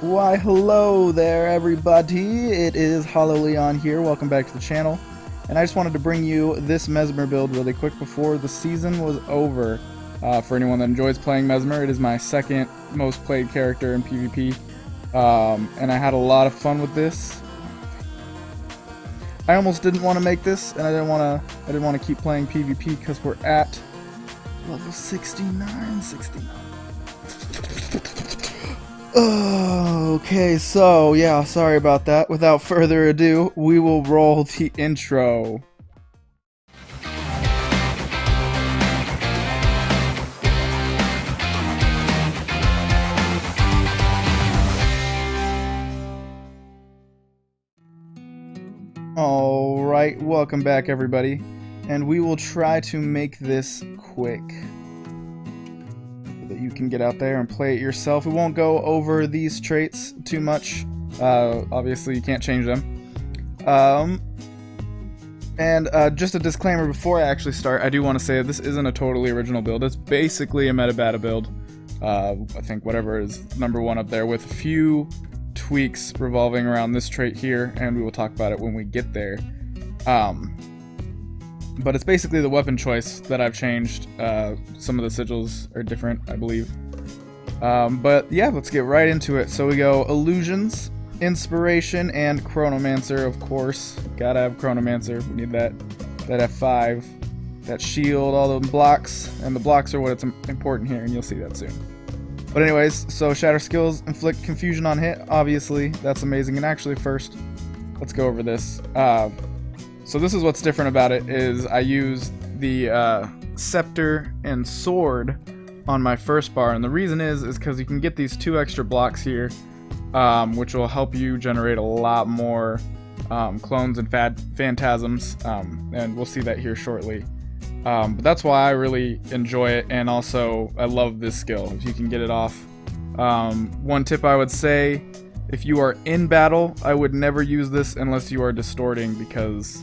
Why, hello there, everybody. It is Hollow Leon here. Welcome back to the channel. And I just wanted to bring you this Mesmer build really quick before the season was over. For anyone that enjoys playing Mesmer, it is my second most played character in PvP. And I had a lot of fun with this. I almost didn't want to make this, and I didn't want to keep playing PvP because we're at level 69. Okay, so yeah, sorry about that. Without further ado, we will roll the intro. Alright, welcome back everybody, and we will try to make this quick so that you can get out there and play it yourself. We won't go over these traits too much. Obviously you can't change them. Just a disclaimer before I actually start, I do want to say that this isn't a totally original build. It's basically a meta-beta build. I think whatever is number one up there, with a few tweaks revolving around this trait here, and we will talk about it when we get there. But it's basically the weapon choice that I've changed. Some of the sigils are different, I believe. But yeah, let's get right into it. So we go Illusions, Inspiration, and Chronomancer, of course. Gotta have Chronomancer. We need that F5, that shield, all the blocks, and the blocks are what's important here, and you'll see that soon. But anyways, so Shatter Skills, Inflict Confusion on hit, obviously, that's amazing. And actually first, let's go over this. So this is what's different about it, is I use the Scepter and Sword on my first bar. And the reason is because you can get these 2 extra blocks here, which will help you generate a lot more clones and phantasms, and we'll see that here shortly. But that's why I really enjoy it, and also I love this skill, if you can get it off. One tip I would say, if you are in battle, I would never use this unless you are distorting, because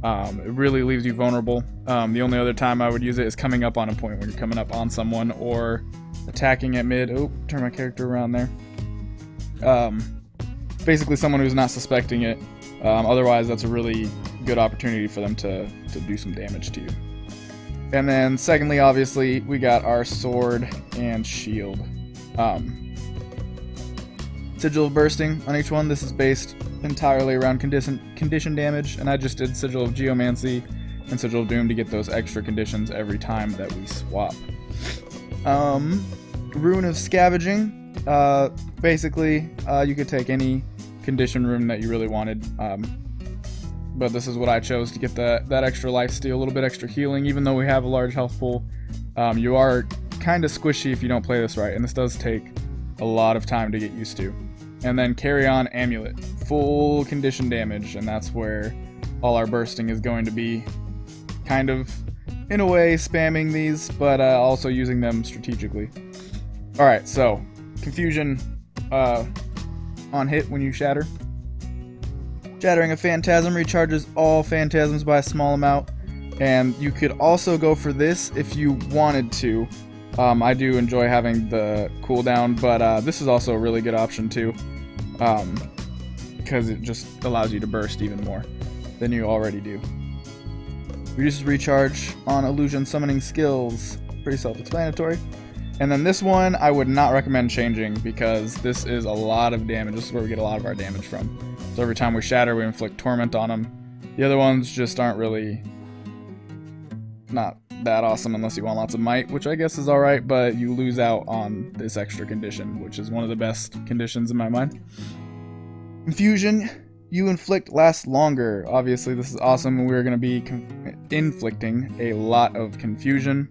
it really leaves you vulnerable. The only other time I would use it is coming up on a point, when you're coming up on someone, or attacking at mid. Oh, turn my character around there. Basically someone who's not suspecting it. Otherwise, that's a really good opportunity for them to do some damage to you. And then secondly, obviously, we got our sword and shield. Sigil of Bursting on each one. This is based entirely around condition damage, and I just did Sigil of Geomancy and Sigil of Doom to get those extra conditions every time that we swap. Rune of Scavenging. Basically, you could take any condition rune that you really wanted. But this is what I chose to get that extra lifesteal, a little bit extra healing. Even though we have a large health pool, you are kind of squishy if you don't play this right, and this does take a lot of time to get used to. And then Carry On Amulet, full condition damage, and that's where all our bursting is going to be, kind of, in a way, spamming these, but also using them strategically. Alright, so, Confusion on hit when you shatter. Shattering a Phantasm recharges all Phantasms by a small amount, and you could also go for this if you wanted to. I do enjoy having the cooldown, but this is also a really good option too, because it just allows you to burst even more than you already do. Reduces recharge on illusion summoning skills, pretty self-explanatory. And then this one I would not recommend changing, because this is a lot of damage. This is where we get a lot of our damage from. So every time we shatter, we inflict torment on them. The other ones just aren't really not that awesome unless you want lots of might, which I guess is alright, but you lose out on this extra condition, which is one of the best conditions in my mind. Confusion, you inflict lasts longer. Obviously this is awesome, and we're going to be inflicting a lot of confusion,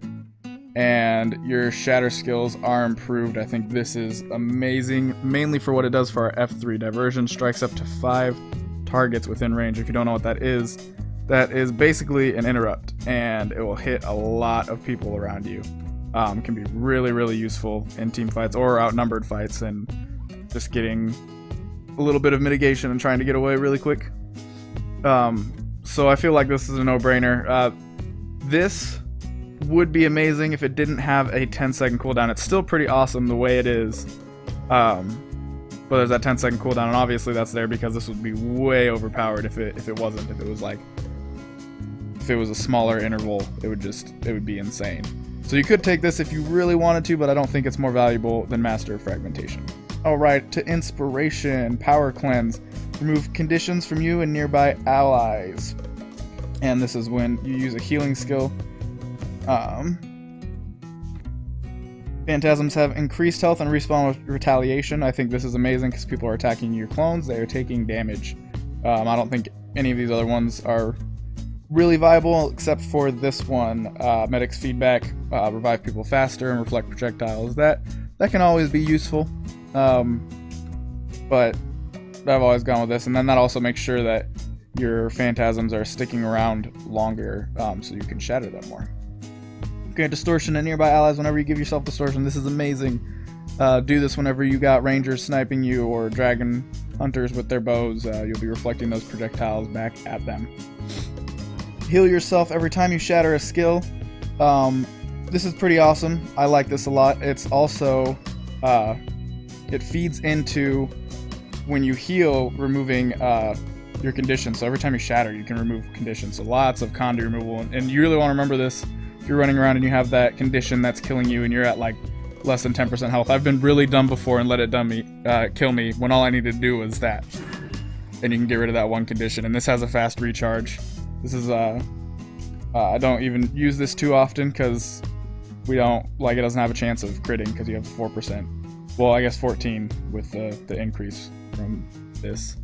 and your shatter skills are improved. I think this is amazing, mainly for what it does for our F3 diversion. Strikes up to 5 targets within range. If you don't know what that is basically an interrupt, and it will hit a lot of people around you. Can be really, really useful in team fights or outnumbered fights, and just getting a little bit of mitigation and trying to get away really quick. So I feel like this is a no-brainer. This would be amazing if it didn't have a 10-second cooldown. It's still pretty awesome the way it is. but there's that 10-second cooldown, and obviously that's there because this would be way overpowered if it wasn't. If it was like, if it was a smaller interval, it would be insane. So you could take this if you really wanted to, but I don't think it's more valuable than Master of Fragmentation. Alright, to Inspiration, Power Cleanse. Remove conditions from you and nearby allies. And this is when you use a healing skill. Phantasms have increased health and respawn with retaliation. I think this is amazing because people are attacking your clones. They are taking damage. I don't think any of these other ones are really viable except for this one. Medic's Feedback, revive people faster and reflect projectiles. That can always be useful. But I've always gone with this, and then that also makes sure that your phantasms are sticking around longer, so you can shatter them more. Grant distortion to nearby allies whenever you give yourself distortion. This is amazing. Do this whenever you got rangers sniping you or dragon hunters with their bows. You'll be reflecting those projectiles back at them. Heal yourself every time you shatter a skill. This is pretty awesome. I like this a lot. It's also it feeds into when you heal, removing your conditions. So every time you shatter, you can remove conditions. So lots of condi removal, and you really want to remember this. If you're running around and you have that condition that's killing you and you're at like less than 10% health. I've been really dumb before and let it kill me when all I needed to do was that. And you can get rid of that one condition. And this has a fast recharge. This is I don't even use this too often because it doesn't have a chance of critting because you have 4%. Well, I guess 14 with the increase from this.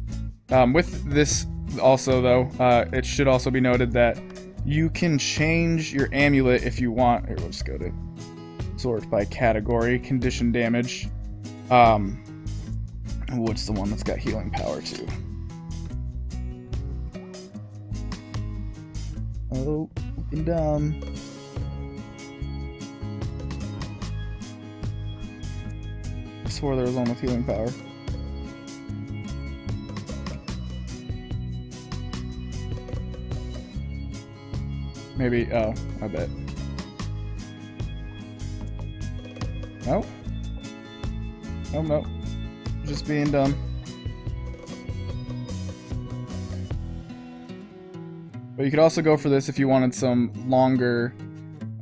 With this also though, it should also be noted that you can change your amulet if you want. Here, we'll just go to sort by category, condition damage. What's the one that's got healing power too? Oh, looking dumb. I swore there was one with healing power. Maybe, oh, I bet. No? Oh, no. Just being dumb. But you could also go for this if you wanted some longer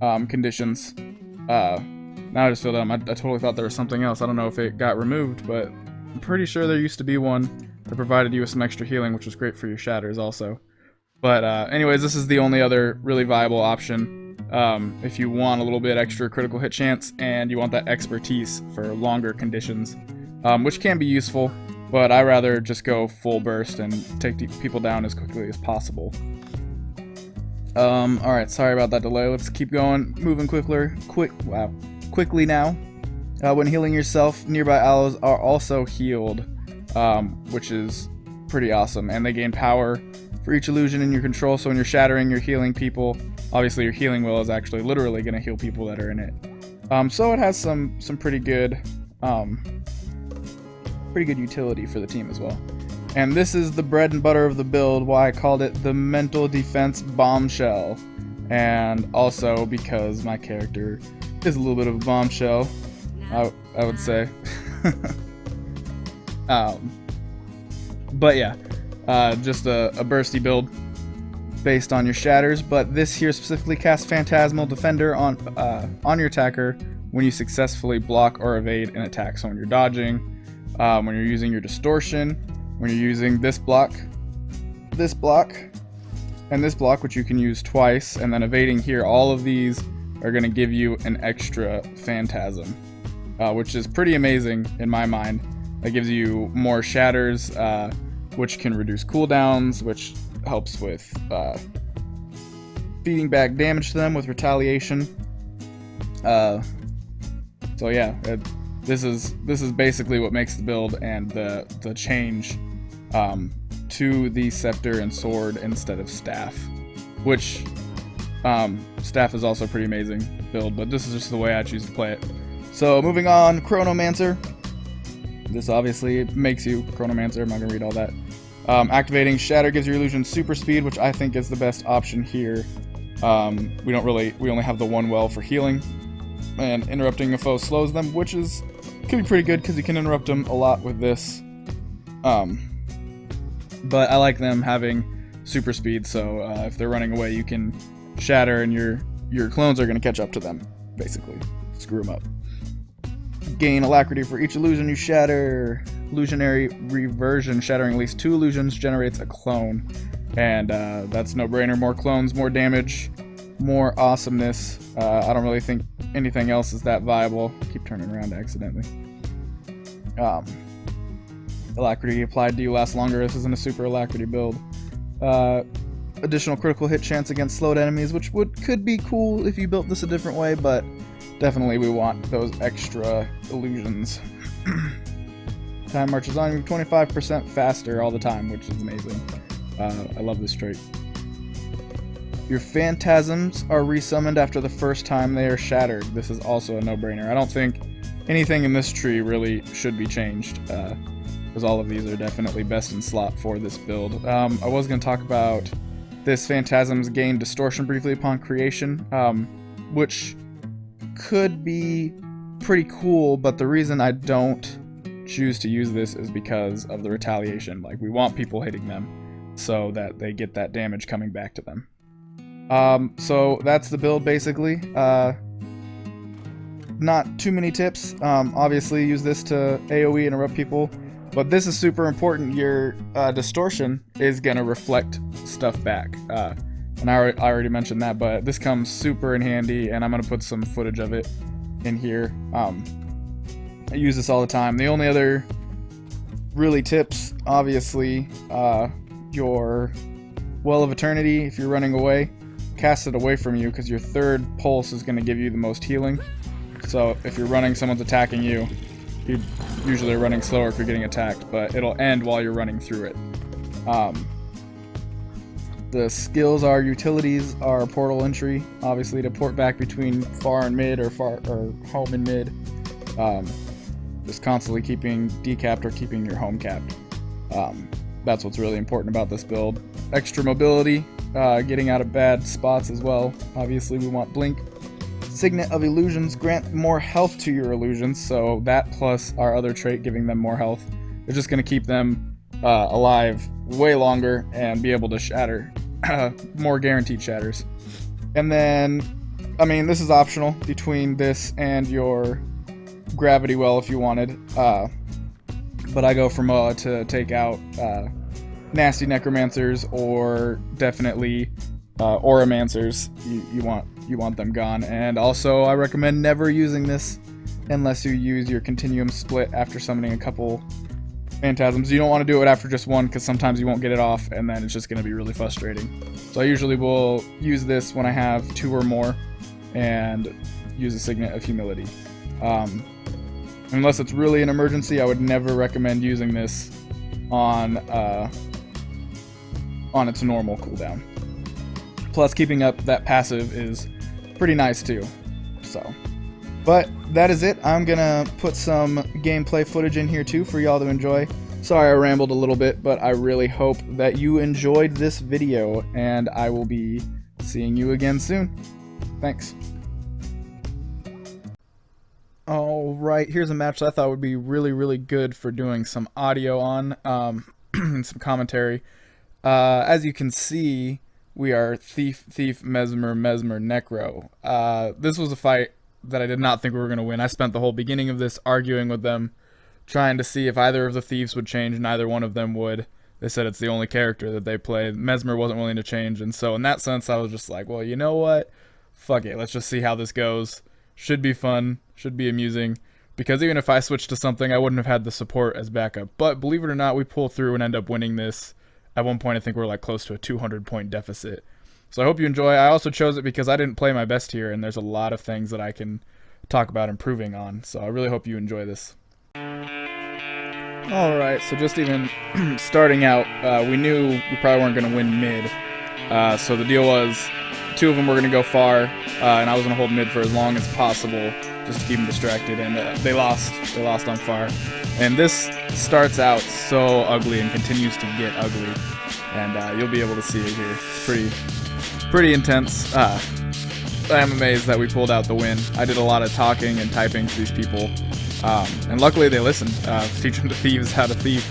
conditions. Now I just feel dumb. I totally thought there was something else. I don't know if it got removed, but I'm pretty sure there used to be one that provided you with some extra healing, which was great for your shatters also. But anyways, this is the only other really viable option if you want a little bit extra critical hit chance and you want that expertise for longer conditions, which can be useful, but I rather just go full burst and take people down as quickly as possible. Alright, sorry about that delay. Let's keep going, moving quickly now. When healing yourself, nearby allies are also healed, which is pretty awesome, and they gain power for each illusion in your control. So when you're shattering, you're healing people. Obviously, your healing will is actually literally going to heal people that are in it. So it has some pretty good utility for the team as well. And this is the bread and butter of the build. Why I called it the Mental Defense Bombshell, and also because my character is a little bit of a bombshell, I would say. But yeah. Just a bursty build based on your shatters, but this here specifically casts Phantasmal Defender on your attacker when you successfully block or evade an attack. So when you're dodging, when you're using your distortion, when you're using this block, and this block, which you can use twice, and then evading here, all of these are going to give you an extra Phantasm, which is pretty amazing in my mind. That gives you more shatters, which can reduce cooldowns, which helps with feeding back damage to them with retaliation. So yeah, this is basically what makes the build and the change to the scepter and sword instead of staff, which staff is also a pretty amazing build, but this is just the way I choose to play it. So moving on, Chronomancer. This obviously makes you Chronomancer. I'm not gonna read all that. Activating Shatter gives your illusion super speed, which I think is the best option here. We only have the one well for healing, and interrupting a foe slows them, which can be pretty good because you can interrupt them a lot with this. But I like them having super speed, so if they're running away, you can shatter, and your clones are going to catch up to them, basically. Screw them up. Gain alacrity for each illusion you shatter. Illusionary reversion. Shattering at least 2 illusions generates a clone. And that's no brainer. More clones, more damage, more awesomeness. I don't really think anything else is that viable. Keep turning around accidentally. Alacrity applied to you lasts longer. This isn't a super alacrity build. Additional critical hit chance against slowed enemies, which could be cool if you built this a different way, but definitely we want those extra illusions. Time marches on you 25% faster all the time, which is amazing. I love this trait. Your phantasms are resummoned after the first time they are shattered. This is also a no-brainer. I don't think anything in this tree really should be changed, because all of these are definitely best in slot for this build. I was going to talk about this phantasms gain distortion briefly upon creation, which could be pretty cool, but the reason I don't choose to use this is because of the retaliation. Like, we want people hitting them so that they get that damage coming back to them. So that's the build basically. Not too many tips. Obviously use this to AoE interrupt people, but this is super important. Your distortion is gonna reflect stuff back. And I already mentioned that, but this comes super in handy, and I'm gonna put some footage of it in here. I use this all the time. The only other really tips, obviously, your Well of Eternity, if you're running away, cast it away from you, because your third pulse is going to give you the most healing. So if you're running, someone's attacking you, you usually are running slower if you're getting attacked, but it'll end while you're running through it. The skills are utilities are portal entry, obviously to port back between far and mid, or home and mid. Just constantly keeping decapped or keeping your home capped. That's what's really important about this build. Extra mobility, getting out of bad spots as well. Obviously we want blink. Signet of illusions, grant more health to your illusions, so that plus our other trait giving them more health is just going to keep them alive way longer and be able to shatter more guaranteed shatters. And then, I mean, this is optional between this and your gravity well if you wanted, but I go for Moa to take out nasty necromancers, or definitely auramancers. You want them gone. And also I recommend never using this unless you use your continuum split after summoning a couple phantasms. You don't want to do it after just one, because sometimes you won't get it off and then it's just going to be really frustrating. So I usually will use this when I have 2 or more and use a Signet of Humility. Unless it's really an emergency, I would never recommend using this on its normal cooldown. Plus, keeping up that passive is pretty nice too. So, but that is it. I'm gonna put some gameplay footage in here too for y'all to enjoy. Sorry I rambled a little bit, but I really hope that you enjoyed this video, and I will be seeing you again soon. Thanks. Alright, here's a match that I thought would be really, really good for doing some audio on, some commentary. As you can see, we are Thief, Mesmer, Necro. This was a fight that I did not think we were going to win. I spent the whole beginning of this arguing with them, trying to see if either of the thieves would change. Neither one of them would. They said it's the only character that they play. Mesmer wasn't willing to change, and so in that sense, I was just like, well, you know what? Fuck it, let's just see how this goes. Should be fun, should be amusing, because even if I switched to something, I wouldn't have had the support as backup. But believe it or not, we pull through and end up winning this. At one point, I think we were like close to a 200-point deficit. So I hope you enjoy. I also chose it because I didn't play my best here, and there's a lot of things that I can talk about improving on. So I really hope you enjoy this. Alright, so just even starting out, we knew we probably weren't going to win mid. So the deal was, 2 of them were going to go far, and I was going to hold mid for as long as possible, just to keep them distracted, and they lost. They lost on fire. And this starts out so ugly and continues to get ugly, and you'll be able to see it here. It's pretty intense. I am amazed that we pulled out the win. I did a lot of talking and typing to these people, and luckily they listened, teaching the thieves how to thief.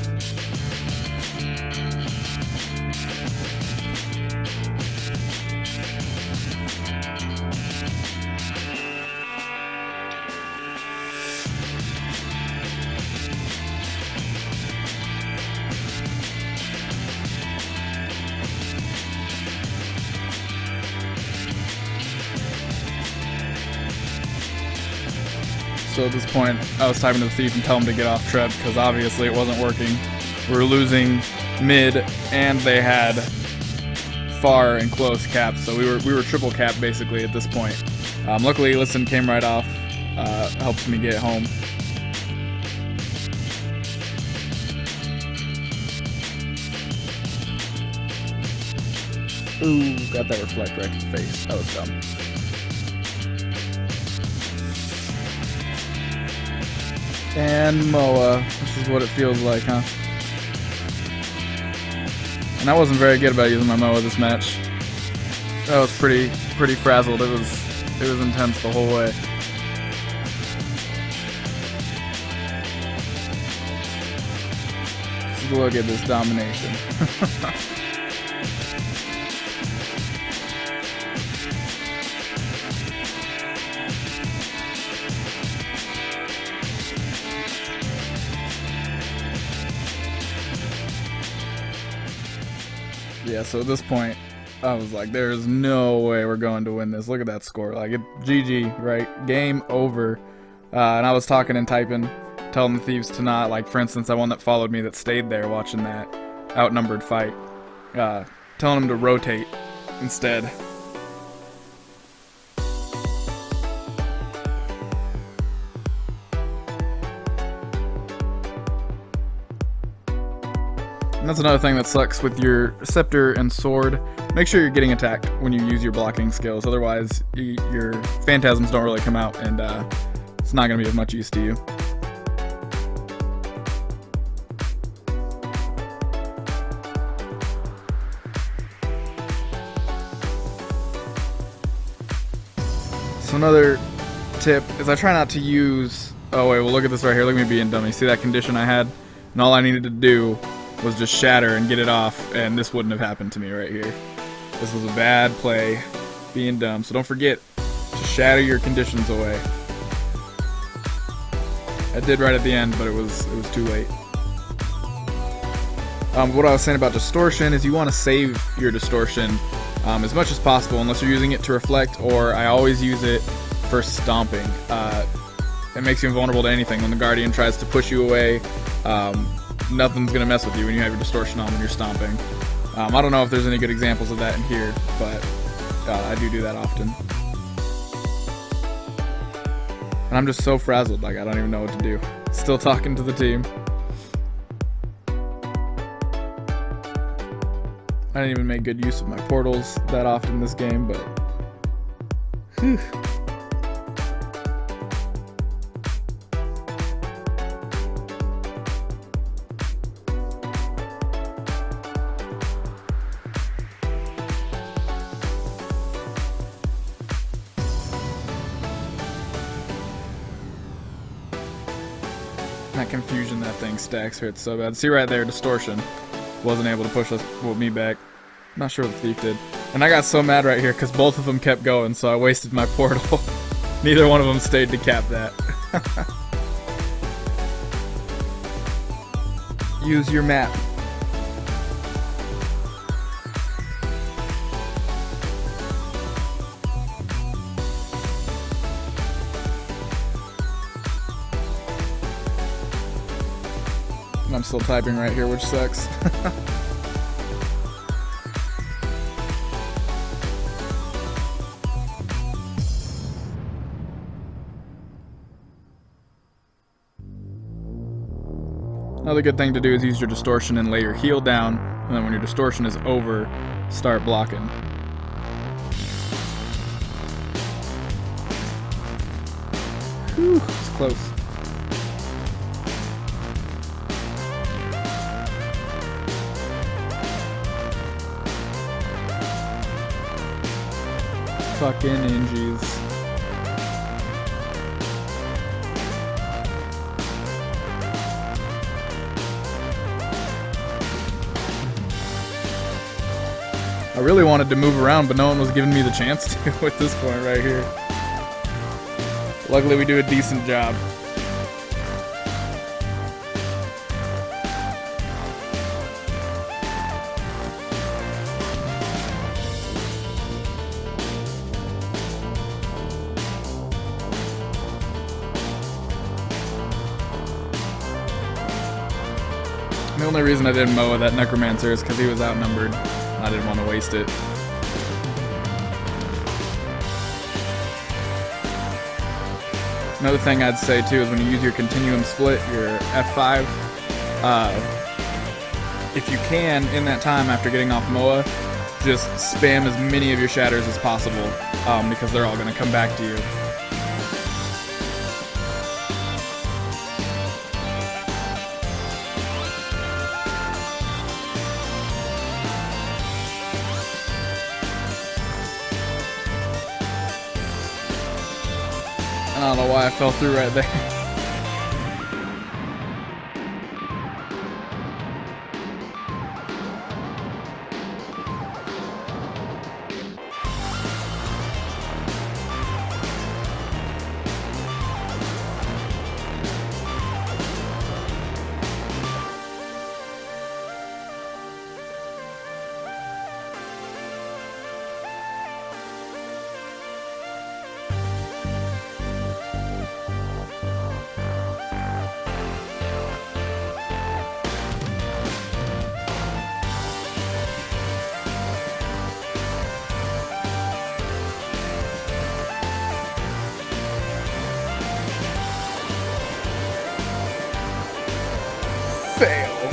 So at this point, I was typing to the thief and telling him to get off Treb because obviously it wasn't working. We were losing mid, and they had far and close caps, so we were triple cap basically at this point. Luckily, Listen came right off, helps me get home. Ooh, got that reflect right to the face. That was dumb. And Moa. This is what it feels like, huh? And I wasn't very good about using my Moa this match. I was pretty frazzled. It was intense the whole way. Let's look at this domination. Yeah, so at this point, I was like, there's no way we're going to win this. Look at that score. Like, GG, right? Game over. And I was talking and typing, telling the thieves to not, like, for instance, that one that followed me that stayed there watching that outnumbered fight. Telling them to rotate instead. And that's another thing that sucks with your scepter and sword. Make sure you're getting attacked when you use your blocking skills, otherwise your phantasms don't really come out, and it's not going to be of much use to you. So another tip is I try not to use... Oh wait, well look at this right here, look at me being dummy. See that condition I had? And all I needed to do was just shatter and get it off, and this wouldn't have happened to me right here. This was a bad play, being dumb. So don't forget to shatter your conditions away. I did right at the end, but it was too late. What I was saying about distortion is you want to save your distortion as much as possible, unless you're using it to reflect, or I always use it for stomping. It makes you invulnerable to anything. When the Guardian tries to push you away, nothing's going to mess with you when you have your distortion on when you're stomping. I don't know if there's any good examples of that in here, but I do that often. And I'm just so frazzled, like I don't even know what to do. Still talking to the team. I didn't even make good use of my portals that often this game, but... Whew. That confusion that thing stacks hurts so bad. See right there, distortion. Wasn't able to push me back. Not sure what the thief did. And I got so mad right here because both of them kept going, so I wasted my portal. Neither one of them stayed to cap that. Use your map. I'm still typing right here, which sucks. Another good thing to do is use your distortion and lay your heal down, and then when your distortion is over, start blocking. Whew, it's close. Fucking ninjas. I really wanted to move around, but no one was giving me the chance to at this point right here. Luckily we do a decent job. The only reason I didn't mow that necromancer is because he was outnumbered. I didn't want to waste it. Another thing I'd say too is when you use your continuum split, your F5, if you can, in that time after getting off Moa, just spam as many of your shatters as possible, because they're all going to come back to you. I don't know why I fell through right there. Fail.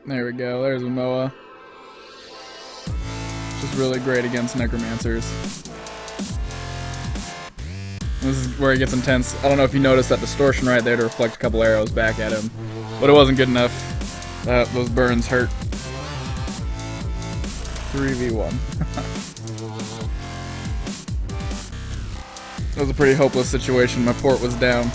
There we go, there's a Moa. Just really great against necromancers. This is where it gets intense. I don't know if you noticed that distortion right there to reflect a couple arrows back at him, but it wasn't good enough. Those burns hurt. 3v1. It was a pretty hopeless situation. My port was down.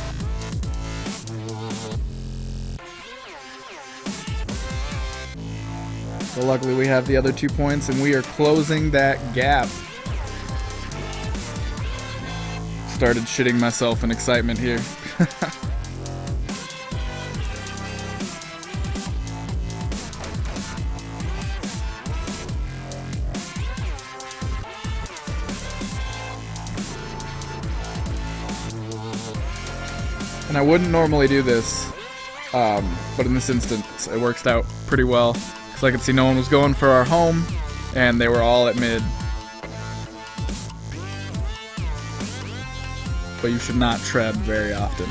So luckily we have the other 2 points and we are closing that gap. Started shitting myself in excitement here. And I wouldn't normally do this, but in this instance it works out pretty well. So I could see no one was going for our home, and they were all at mid. But you should not tread very often.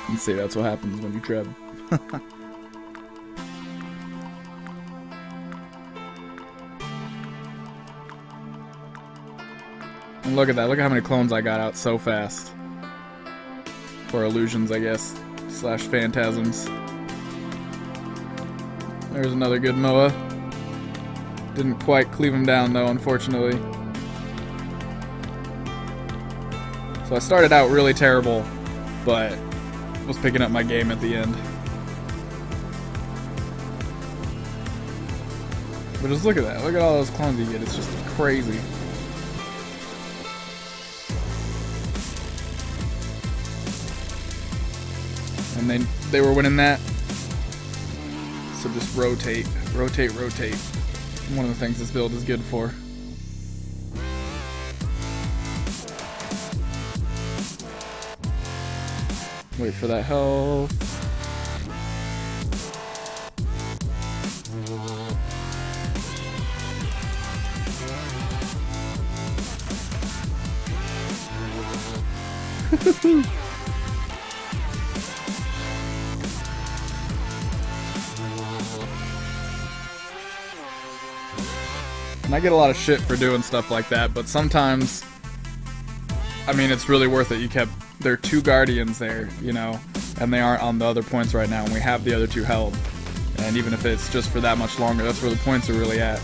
You see, that's what happens when you tread. And look at that, look at how many clones I got out so fast. Or illusions, I guess, slash phantasms. There's another good Moa. Didn't quite cleave him down though, unfortunately. So I started out really terrible, but was picking up my game at the end. But just look at that, look at all those clones you get, it's just crazy. And they were winning that. So just rotate, rotate, rotate. One of the things this build is good for. Wait for that health. And I get a lot of shit for doing stuff like that, but sometimes, I mean, it's really worth it. There are 2 guardians there, you know, and they aren't on the other points right now, and we have the other 2 held. And even if it's just for that much longer, that's where the points are really at.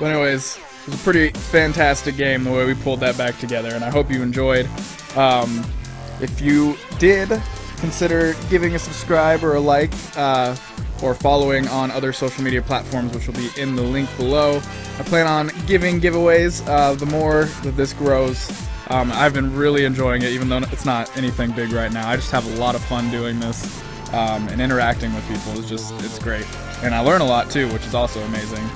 But anyways, it was a pretty fantastic game the way we pulled that back together, and I hope you enjoyed. If you did, consider giving a subscribe or a like, or following on other social media platforms, which will be in the link below. I plan on giving giveaways the more that this grows. I've been really enjoying it, even though it's not anything big right now. I just have a lot of fun doing this, and interacting with people it's great. And I learn a lot too, which is also amazing.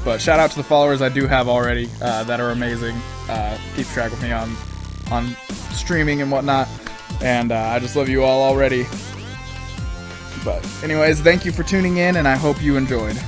But shout out to the followers I do have already that are amazing. Keep track with me on streaming and whatnot. And I just love you all already. But anyways, thank you for tuning in, and I hope you enjoyed.